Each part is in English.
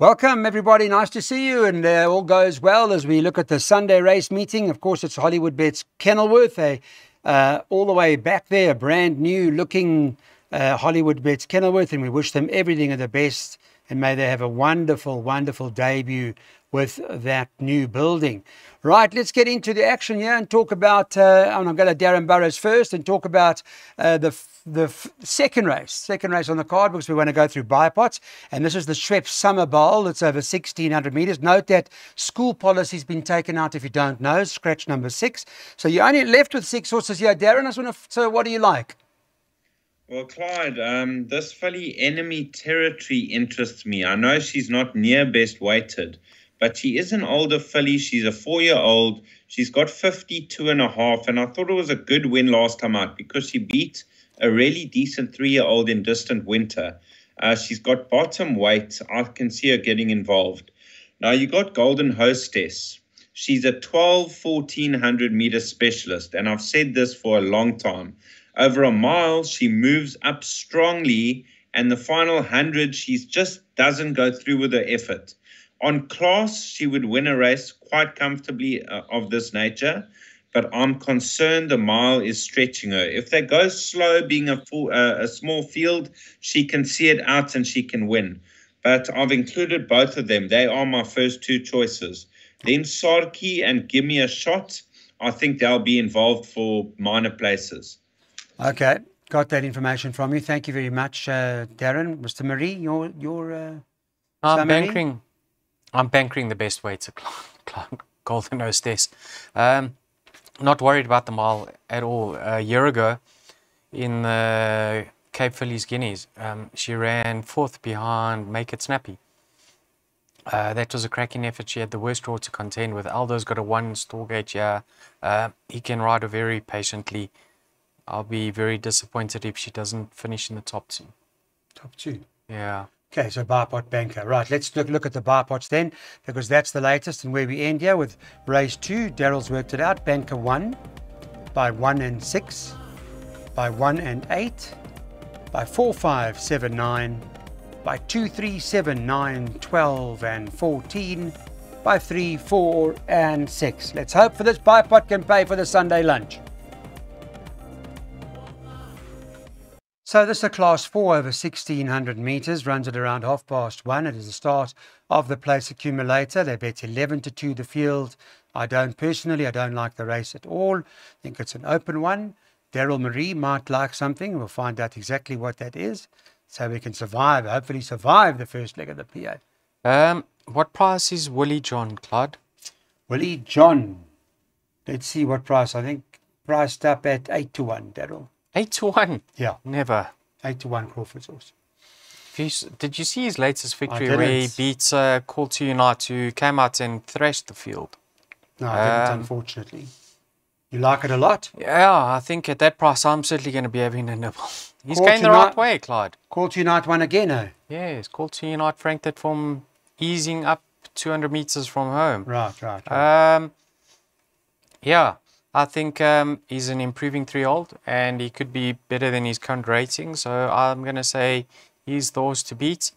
Welcome, everybody. Nice to see you, and all goes well as we look at the Sunday race meeting. Of course, it's Hollywood Bets Kenilworth, all the way back there, a brand new looking Hollywood Bets Kenilworth, and we wish them everything of the best, and may they have a wonderful, wonderful debut with that new building. Right, let's get into the action here and talk about, I'm going to Darren Burrows first and talk about the second race on the card, because we want to go through Bipots, and this is the Schweppes Summer Bowl. It's over 1,600 meters. Note that school policy's been taken out if you don't know, scratch number 6. So you're only left with 6 horses here. Darren, I just want to, so what do you like? Well, Clyde, this filly Enemy Territory interests me. I know she's not near best weighted, but she is an older filly. She's a 4-year-old. She's got 52.5, and I thought it was a good win last time out because she beat a really decent 3-year-old in Distant Winter. She's got bottom weight. I can see her getting involved. Now, you got Golden Hostess. She's a 1,100 meter specialist, and I've said this for a long time. Over a mile, she moves up strongly, and the final 100, she just doesn't go through with her effort. On class, she would win a race quite comfortably of this nature, but I'm concerned the mile is stretching her. If they go slow, being a small field, she can see it out and she can win. But I've included both of them. They are my first two choices. Then Sarki and Give Me a Shot, I think they'll be involved for minor places. Okay, got that information from you. Thank you very much, Darren. Mr. Marie, your summary? I'm bankering the best weights at Golden Hostess. Not worried about the mile at all. A year ago in the Cape Fillies Guineas, she ran 4th behind Make It Snappy. That was a cracking effort. She had the worst draw to contend with. Aldo's got a 1 store gate here. He can ride her very patiently. I'll be very disappointed if she doesn't finish in the top 2. Top 2? Yeah. Okay, so Bipot banker. Right, let's look at the Bipots then, because that's the latest and where we end here with race 2. Darryl's worked it out. Banker 1 by 1 and 6, by 1 and 8, by 4, 5, 7, 9, by 2, 3, 7, 9, 12 and 14, by 3, 4 and 6. Let's hope for this Bipot can pay for the Sunday lunch. So this is a class 4 over 1,600 meters, runs at around 1:30. It is the start of the place accumulator. They bet 11 to 2 the field. I don't like the race at all. I think it's an open one. Daryl Marie might like something. We'll find out exactly what that is, so we can hopefully survive the first leg of the PA. What price is Willie John, Clyde? Willie John. Let's see what price. I think priced up at 8 to 1, Daryl. 8 to 1? Yeah. Never. 8 to 1 Crawford's horse. Did you see his latest victory where he beats Call to Unite, who came out and thrashed the field? No, I didn't, unfortunately. You like it a lot? Yeah, I think at that price, I'm certainly going to be having a nibble. He's going the right way, Clyde. Call to Unite won again, eh? Yes, Call to Unite franked it from easing up 200 meters from home. Right. Yeah. I think he's an improving 3-year-old, and he could be better than his current rating. So I'm going to say he's the horse to beat.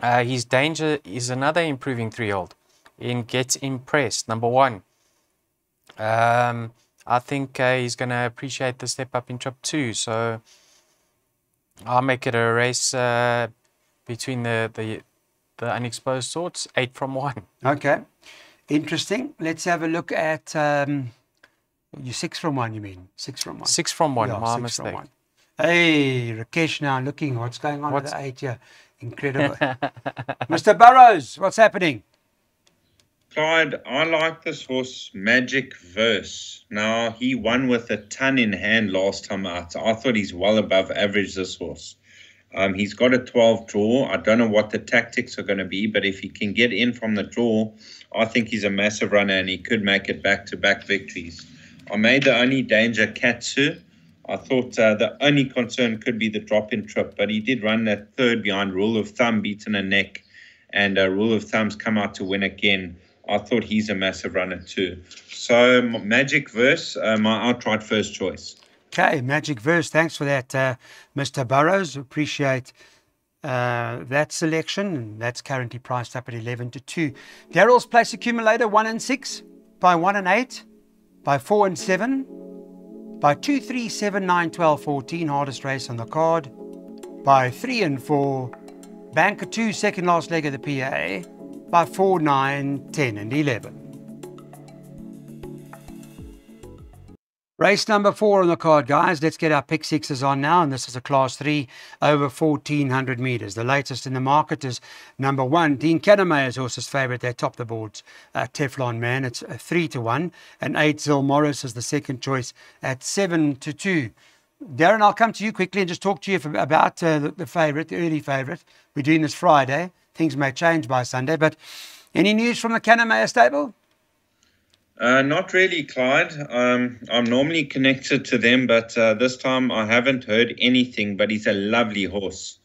His danger is another improving 3-year-old in Get Impressed, number 1. I think he's going to appreciate the step up in Trip 2. So I'll make it a race between the unexposed sorts, 8 from 1. Okay, interesting. Let's have a look at... you 6 from 1, you mean? 6 from 1. 6 from 1, yeah, my 6 mistake. From 1. Hey, Rakesh now looking. What's going on with the 8 here? Incredible. Mr. Burrows, what's happening? Clyde, I like this horse, Magic Verse. Now, he won with a ton in hand last time out. I thought he's well above average, this horse. He's got a 12 draw. I don't know what the tactics are going to be, but if he can get in from the draw, I think he's a massive runner and he could make it back-to-back victories. I made the only danger Katsu. I thought the only concern could be the drop in Trip, but he did run that 3rd behind Rule of Thumb, beaten a neck, and Rule of Thumb's come out to win again. I thought he's a massive runner too. So Magic Verse, my outright first choice. Okay, Magic Verse. Thanks for that, Mr. Burrows. Appreciate that selection, and that's currently priced up at 11-2. Daryl's place accumulator 1 and 6, by 1 and 8, by 4 and 7, by 2, 3, 7, 9, 12, 14, hardest race on the card, by 3 and 4, banker 2, second last leg of the PA, by 4, 9, 10 and 11. Race number 4 on the card, guys. Let's get our pick sixes on now, and this is a Class 3 over 1,400 metres. The latest in the market is number 1, Dean Kannemeier's horse's favourite. They top the boards, Teflon Man. It's 3-1, and 8, Zil Morris is the second choice at 7-2. Darren, I'll come to you quickly and just talk to you about the favourite, the early favourite. We're doing this Friday. Things may change by Sunday, but any news from the Kannemeier stable? Not really, Clyde. I'm normally connected to them, but this time I haven't heard anything, but he's a lovely horse.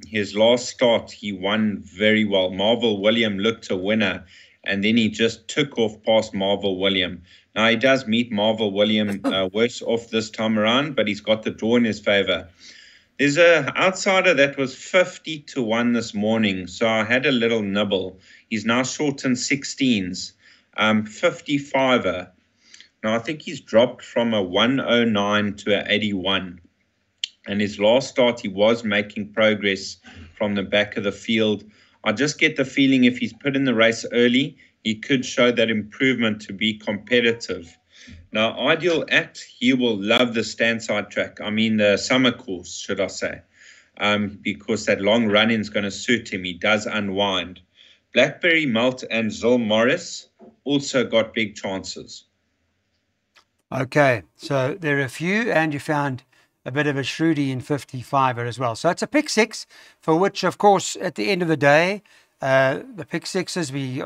His last start, he won very well. Marvel William looked a winner, and then he just took off past Marvel William. Now, he does meet Marvel William worse off this time around, but he's got the draw in his favour. There's an outsider that was 50-1 this morning, so I had a little nibble. He's now shortened 16s. 55er. Now, I think he's dropped from a 109 to an 81. And his last start, he was making progress from the back of the field. I just get the feeling if he's put in the race early, he could show that improvement to be competitive. Now, Ideal Act, he will love the standside track. I mean, the summer course, should I say, because that long run-in is going to suit him. He does unwind. Blackberry Malt and Zil Morris also got big chances. Okay, so there are a few, and you found a bit of a shrewdy in 55er as well. So it's a pick six, for which, of course, at the end of the day, the pick sixes, we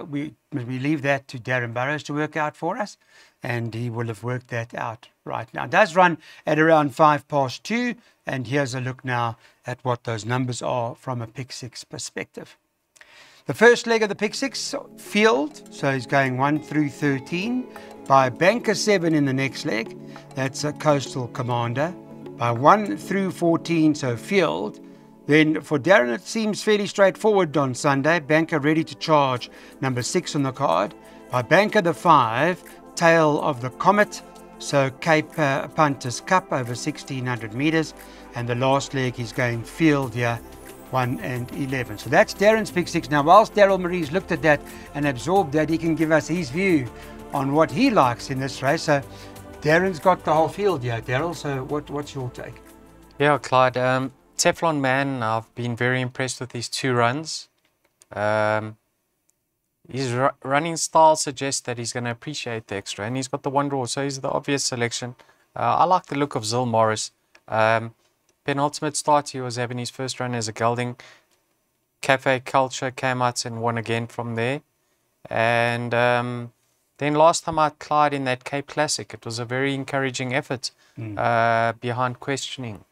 leave that to Darren Burrows to work out for us, and he will have worked that out right now. It does run at around 2:05, and here's a look now at what those numbers are from a pick six perspective. The first leg of the pick six, field, so he's going 1 through 13. By banker 7 in the next leg, that's a Coastal Commander. By 1 through 14, so field. Then for Darren, it seems fairly straightforward on Sunday. Banker ready to charge, number 6 on the card. By banker the 5, Tail of the Comet, so Cape Punters Cup over 1,600 metres. And the last leg, he's going field here, 1 and 11. So that's Darren's pick six. Now, whilst Daryl Marie's looked at that and absorbed that, he can give us his view on what he likes in this race. So Darren's got the whole field here, Daryl. So what's your take? Yeah, Clyde. Teflon Man, I've been very impressed with his 2 runs. His running style suggests that he's going to appreciate the extra, and he's got the 1 draw, so he's the obvious selection. I like the look of Zil Morris. Penultimate start, he was having his first run as a gelding. Cafe Culture came out and won again from there. And then last time I Clyde in that Cape Classic, it was a very encouraging effort behind questioning.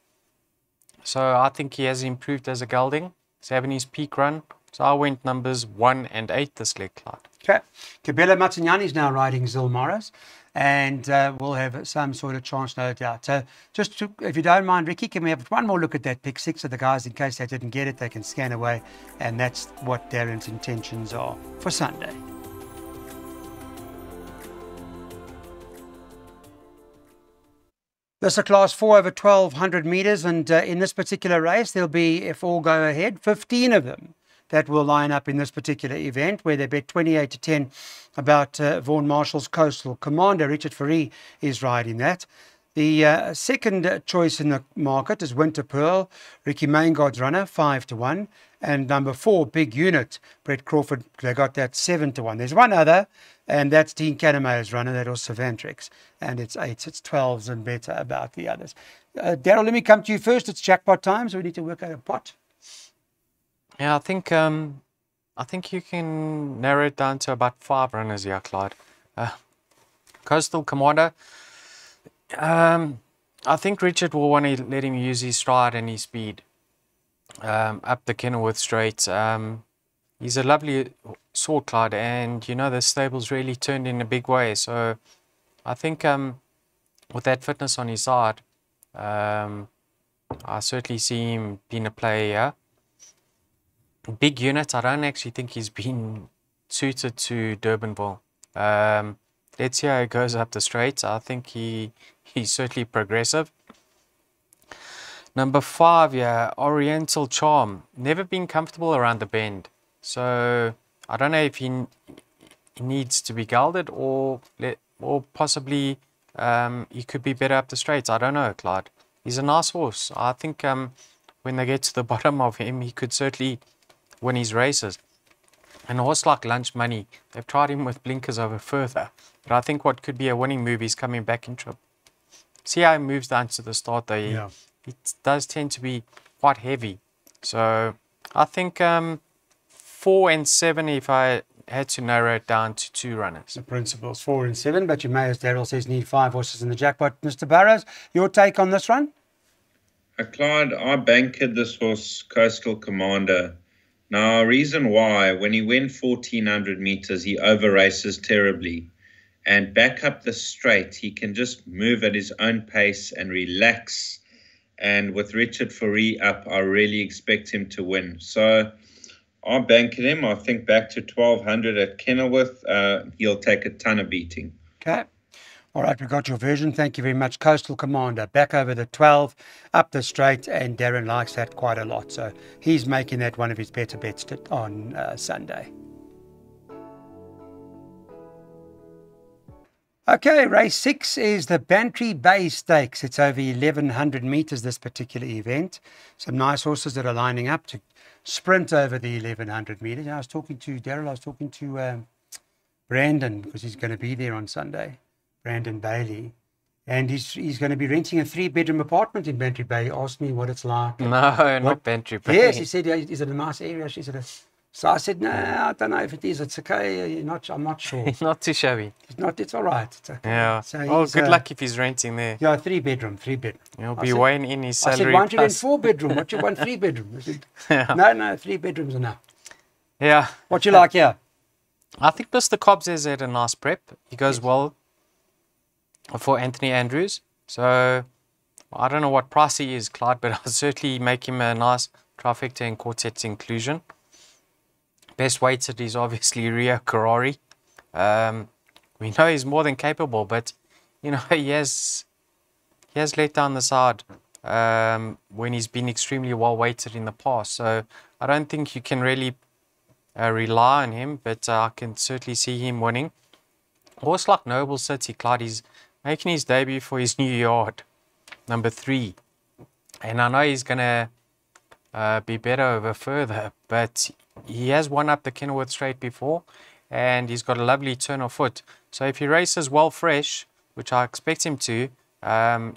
So I think he has improved as a gelding. He's having his peak run. So I went numbers 1 and 8 this leg, Clyde. Okay. Kabela Matinyani is now riding Zil Morris, and we'll have some sort of chance, no doubt. So just to, if you don't mind, Ricky, can we have one more look at that pick six of the guys in case they didn't get it? They can scan away, and that's what Darren's intentions are for Sunday. This is a Class 4 over 1,200 metres, and in this particular race, there'll be, if all go ahead, 15 of them that will line up in this particular event, where they bet 28-10 about Vaughan Marshall's Coastal Commander. Richard Fourie is riding that. The second choice in the market is Winter Pearl, Ricky Maingard's runner, 5-1. And number 4, Big Unit, Brett Crawford, they got that 7-1. There's one other, and that's Dean Kannemeier's runner, that was Savantrix. And it's 8s, it's 12s and better about the others. Daryl, let me come to you first. It's jackpot time, so we need to work out a pot. Yeah, I think you can narrow it down to about 5 runners here, Clyde. Coastal Commander. I think Richard will want to let him use his stride and his speed up the Kenilworth Straight. He's a lovely sort, Clyde, and you know the stable's really turned in a big way. So I think with that fitness on his side, I certainly see him being a player. big unit. I don't actually think he's been suited to Durbanville. Let's see how he goes up the straight. I think he's certainly progressive. Number 5, yeah, Oriental Charm. Never been comfortable around the bend. So I don't know if he needs to be gelded or possibly he could be better up the straights. I don't know, Clyde. He's a nice horse. I think when they get to the bottom of him, he could certainly win his races. And a horse like Lunch Money, they've tried him with blinkers over further. But I think what could be a winning move is coming back in trip. See how he moves down to the start though. Yeah. It does tend to be quite heavy. So I think 4 and 7 if I had to narrow it down to 2 runners. The principles 4 and 7, but you may, as Daryl says, need 5 horses in the jackpot. Mr. Burrows, your take on this run? Clyde, I banked this horse, Coastal Commander. Now, reason why, when he went 1,400 meters, he over races terribly. And back up the straight, he can just move at his own pace and relax. And with Richard Fourie up, I really expect him to win. So I banked him. I think back to 1,200 at Kenilworth, he'll take a ton of beating. Okay. All right, we got your version. Thank you very much. Coastal Commander, back over the 12, up the straight, and Darren likes that quite a lot. So he's making that one of his better bets on Sunday. Okay, race 6 is the Bantry Bay Stakes. It's over 1,100 meters, this particular event. Some nice horses that are lining up to sprint over the 1,100 meters. I was talking to Daryl, I was talking to Brandon, because he's going to be there on Sunday, Brandon Bailey. And he's going to be renting a 3-bedroom apartment in Bantry Bay. He asked me what it's like. No, not Bantry Bay. Yes, he said, is it a nice area? She said, so I said, no, I don't know if it is. It's okay. I'm not sure. Not too shabby. It's all right. It's okay. Yeah. So good luck if he's renting there. Yeah, 3-bedroom. He'll be weighing in his salary. I said, why don't you rent 4-bedroom? What you want 3-bedroom? I said, yeah. No, 3 bedrooms enough. Yeah. What you like here? I think Mr. Cobbs has had a nice prep. He goes well for Anthony Andrews. So I don't know what price he is, Clyde, but I'll certainly make him a nice trifecta and quartet inclusion. Best weighted is obviously Rio Karari. We know he's more than capable, but you know he has let down the side when he's been extremely well weighted in the past. So I don't think you can really rely on him, but I can certainly see him winning. A horse like Noble City, Clyde, he's making his debut for his new yard, number 3, and I know he's gonna be better over further, but he has won up the Kenilworth Straight before, and he's got a lovely turn of foot. So if he races well fresh, which I expect him to,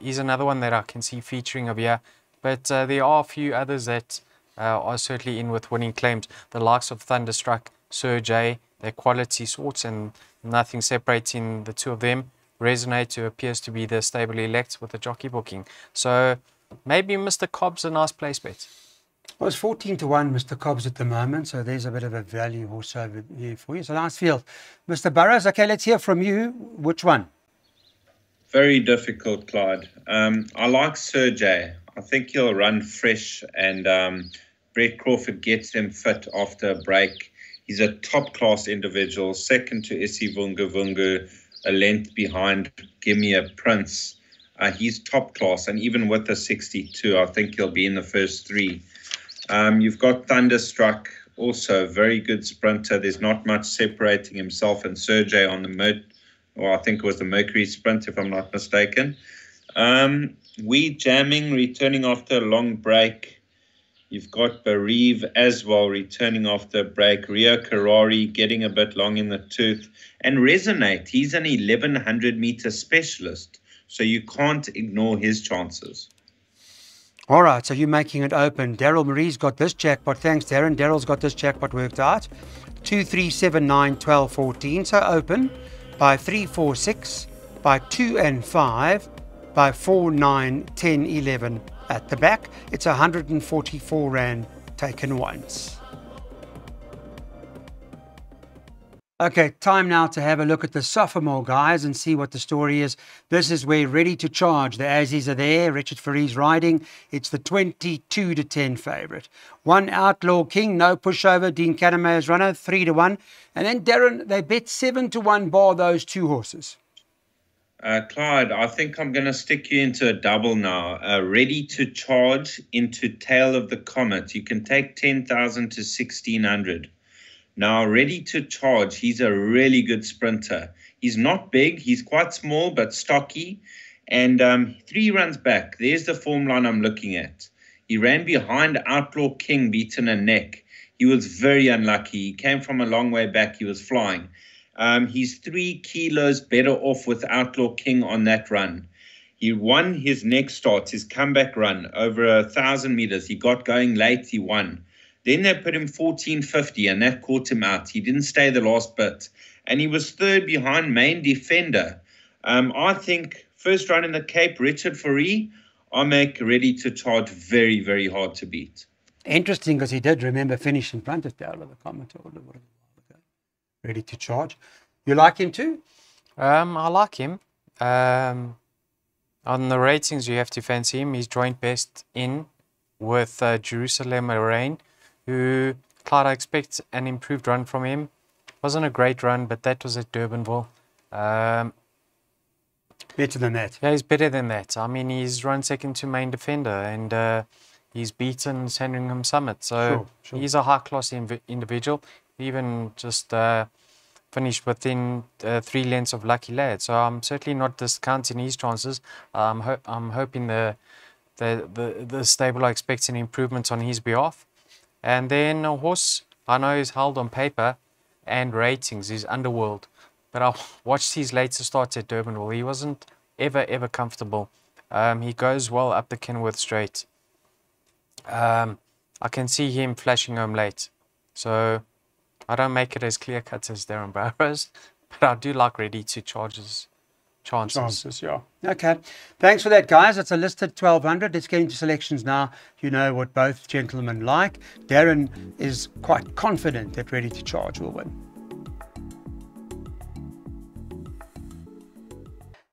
he's another one that I can see featuring over here. But there are a few others that are certainly in with winning claims. The likes of Thunderstruck, Sir J, they're quality sorts, and nothing separating the two of them. Resonate, who appears to be the stable elect with the jockey booking. So maybe Mr. Cobb's a nice place bet. Well, it's 14-1, Mr. Cobbs at the moment, so there's a bit of a value horse over here for you. It's a nice field. Mr. Burrows, okay, let's hear from you. Which one? Very difficult, Clyde. I like Sir J. I think he'll run fresh, and Brett Crawford gets him fit after a break. He's a top-class individual, second to Isi Vungu Vungu, a length behind Gimme a Prince. He's top class, and even with the 62, I think he'll be in the first 3. You've got Thunderstruck, also a very good sprinter. There's not much separating himself and Sergey on the I think it was the Mercury Sprint, if I'm not mistaken. We Jamming, returning after a long break. You've got Bereave as well, returning after a break. Rio Karari getting a bit long in the tooth. And Resonate, he's an 1,100-meter specialist, so you can't ignore his chances. All right, so you're making it open. Daryl Marie's got this jackpot. Thanks, Darren. Daryl's got this jackpot worked out. 2, 3, 7, 9, 12, 14. So open by 3, 4, 6, by 2 and 5, by 4, 9, 10, 11 at the back. It's 144 Rand taken once. Okay, time now to have a look at the sophomore guys and see what the story is. This is where Ready to Charge. The Aussies are there. Richard Fourie riding. It's the 22-10 favourite. One Outlaw King, no pushover. Dean Cannemeyer's runner, 3-1. And then Darren, they bet 7-1 bar those two horses. Clyde, I think I'm going to stick you into a double now. Ready to Charge into Tail of the Comet. You can take 10,000 to 1,600. Now, Ready to Charge, he's a really good sprinter. He's not big. He's quite small but stocky. And 3 runs back. There's the form line I'm looking at. He ran behind Outlaw King, beaten a neck. He was very unlucky. He came from a long way back. He was flying. He's 3 kilos better off with Outlaw King on that run. He won his next start, his comeback run, over 1,000 meters. He got going late. He won. Then they put him 14.50 and that caught him out. He didn't stay the last bit. And he was 3rd behind Main Defender. I think first run in the Cape, Richard Fourie, I make Ready to Charge very, very hard to beat. Interesting, because he did remember finish in front of Tail of the Comet. Ready to Charge. You like him too? I like him. On the ratings, you have to fancy him. He's joint best in with Jerusalem Rain, who, Clyde, I expect an improved run from him. Wasn't a great run, but that was at Durbanville. Better than that. Yeah, he's better than that. I mean, he's run second to Main Defender, and he's beaten Sandringham Summit. So Sure. he's a high-class individual. Even just finished within 3 lengths of Lucky Lad. So I'm certainly not discounting his chances. I'm hoping the stable are expecting improvements on his behalf. And then a horse I know is held on paper and ratings is Underworld. But I watched his later starts at Durbanville. He wasn't ever comfortable. He goes well up the Kenworth Straight. I can see him flashing home late. So I don't make it as clear-cut as Darren Burrows, but I do like Ready to Charge his chances. Yeah. Okay. Thanks for that, guys. It's a listed 1,200. Let's get into selections now. You know what both gentlemen like. Darren is quite confident that Ready to Charge will win.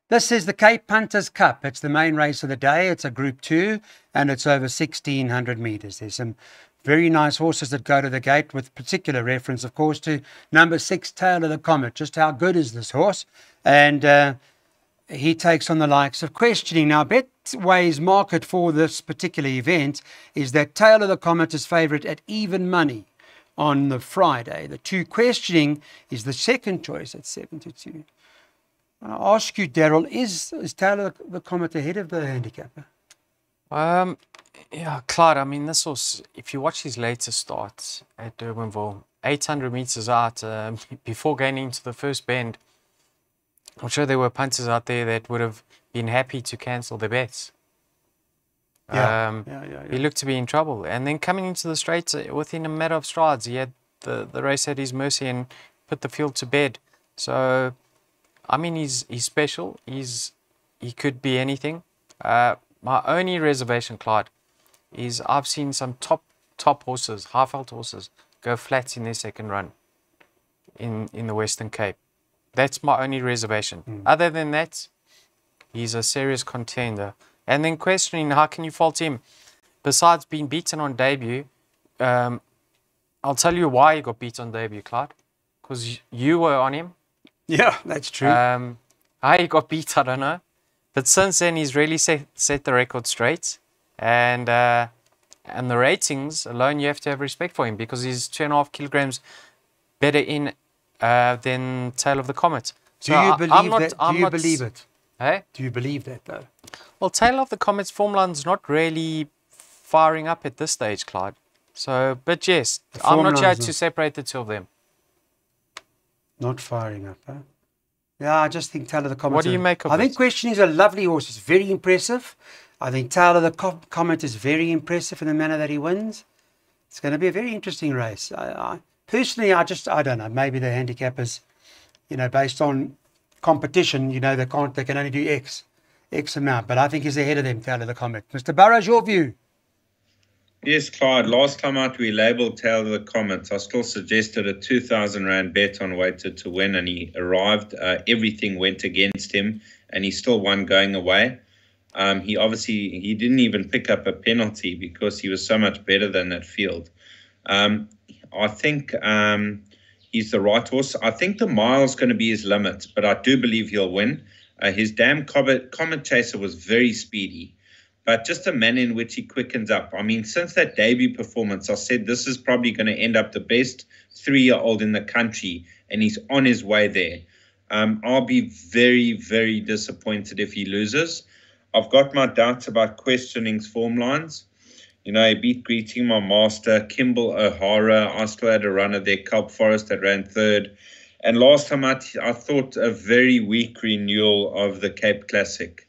This is the Cape Punters Cup. It's the main race of the day. It's a Group 2 and it's over 1,600 metres. There's some very nice horses that go to the gate, with particular reference, of course, to number 6, Tail of the Comet. Just how good is this horse? And he takes on the likes of Questioning. Now, Betway's market for this particular event is that Tail of the Comet is favourite at even money on the Friday. The 2 Questioning is the second choice at 7-2. I'll ask you, Daryl, is Tail of the Comet ahead of the handicapper? Yeah, Clyde, I mean, this horse, if you watch his later starts at Durbanville, 800 metres out, before getting into the first bend, I'm sure there were punters out there that would have been happy to cancel their bets. Yeah. He looked to be in trouble. And then coming into the straights, within a matter of strides, he had the race at his mercy and put the field to bed. So, I mean, he's special. He could be anything. My only reservation, Clyde, is I've seen some top horses, high-felt horses, go flat in their second run in the Western Cape. That's my only reservation. Other than that, he's a serious contender. And then Questioning, how can you fault him? Besides being beaten on debut, I'll tell you why he got beat on debut, Clyde. Because you were on him. Yeah, that's true. How he got beat, I don't know. But since then, he's really set the record straight. And the ratings alone, you have to have respect for him, because he's 2.5 kilograms better in than Tail of the Comet. So Do you believe it? Hey? Do you believe that, though? Well, Tail of the Comet's form line's not really firing up at this stage, Clyde. So, but yes, I'm not here to separate the two of them. Not firing up, huh? Yeah, I just think Tail of the Comet. What do you make of it? I think Questioning is a lovely horse. It's very impressive. I think Tail of the Comet is very impressive in the manner that he wins. It's going to be a very interesting race. Personally, I don't know. Maybe the handicappers, based on competition, they can only do X amount. But I think he's ahead of them, Tail of the Comet. Mr. Burrows, your view? Yes, Clyde. Last time out, we labelled Tail of the Comet. I still suggested a 2,000 Rand bet on Weighted to win, and he arrived. Everything went against him, and he still won going away. He didn't even pick up a penalty because he was so much better than that field. I think he's the right horse. I think the mile's going to be his limit, but I do believe he'll win. His damn Comet Chaser was very speedy, but just a manner in which he quickens up. I mean, since that debut performance, I said this is probably going to end up the best 3-year-old in the country, and he's on his way there. I'll be very, very disappointed if he loses. I've got my doubts about Questioning's form lines. You know, he beat Greeting My Master, Kimball O'Hara. I still had a runner there, Kelp Forest that ran third. And last time I thought a very weak renewal of the Cape Classic.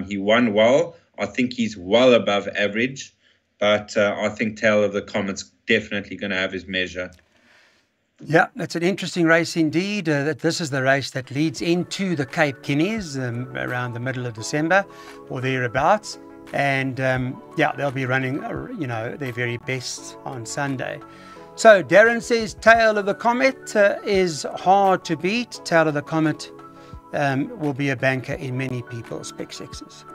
He won well. I think he's well above average, but I think Tail of the Comet's definitely going to have his measure. Yeah, it's an interesting race indeed. That this is the race that leads into the Cape Guineas around the middle of December or thereabouts. And yeah, they'll be running, you know, their very best on Sunday. So Darren says Tail of the Comet is hard to beat. Tail of the Comet will be a banker in many people's Pick Sixes.